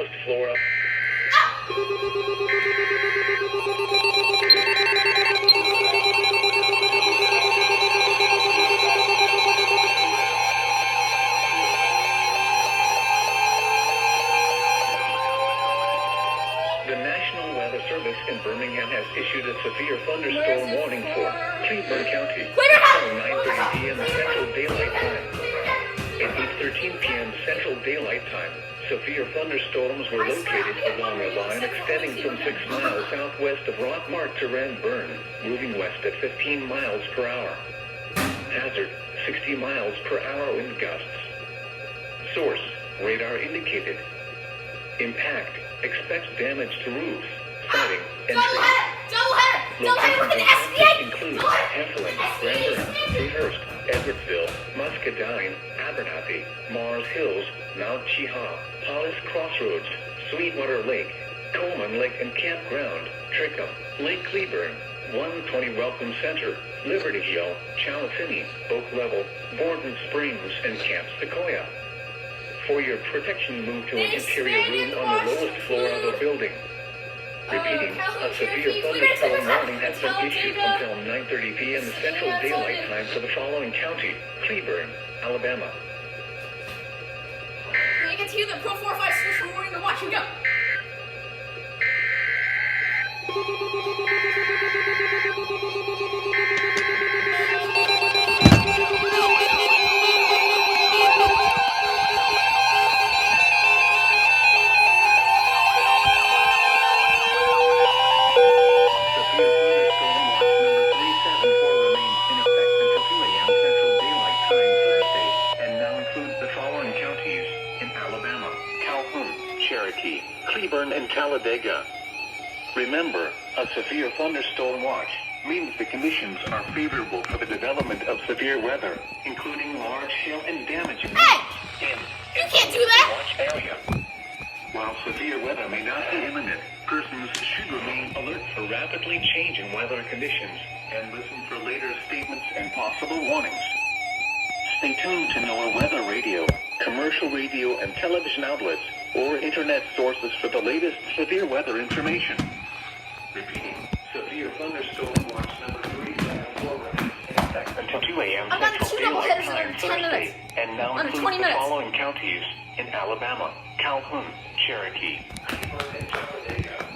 lowest floor of... The National Weather Service in Birmingham has issued a severe thunderstorm warning for Cleveland County from 9:30 p.m. Central Daylight Time. At 8:13 p.m. Central Daylight Time, severe thunderstorms were located along a line extending from 6 miles southwest of Rockmart to Ranburn, moving west at 15 miles per hour. Hazard, 60 miles per hour wind gusts. Source, radar indicated. Impact, expects damage to roofs, siding, and trees. Locations include Heflin, Ranburn, Fruithurst, Edwardsville, Muscadine, Abernathy, Mars Hills, Mount Cheaha, Hollis Crossroads, Sweetwater Lake, Coleman Lake and Campground, Trickham, Lake Cleburne, 120 Welcome Center, Liberty Hill, Chalatini, Oak Level, Borden Springs, and Camp Sequoia. For your protection, move to an interior room on the lowest floor of the building. Repeating, a severe thunderstorm warning has been issued until 9:30 p.m. Central Daylight Time for the following county: Cleburne, Alabama. When I get to you, the Pro 4-5 switch from warning to watch and go. Cleburne and Talladega. Remember, a severe thunderstorm watch means the conditions are favorable for the development of severe weather, including large hail and damage in You can't do that! watch area. While severe weather may not be imminent, persons should remain alert for rapidly changing weather conditions and listen for later statements and possible warnings. Stay tuned to NOAA Weather Radio, commercial radio and television outlets, or internet sources for the latest severe weather information. Repeating, severe thunderstorm watch number 374 remains in effect until 2 a.m. Central Daylight Time Thursday, and now includes the following counties in Alabama: Calhoun, Cherokee, Cleburne, and Talladega.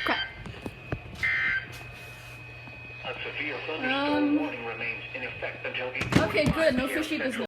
Crap. A severe thunderstorm warning remains in effect until 8:45 Okay, good. No p.m. fishy business.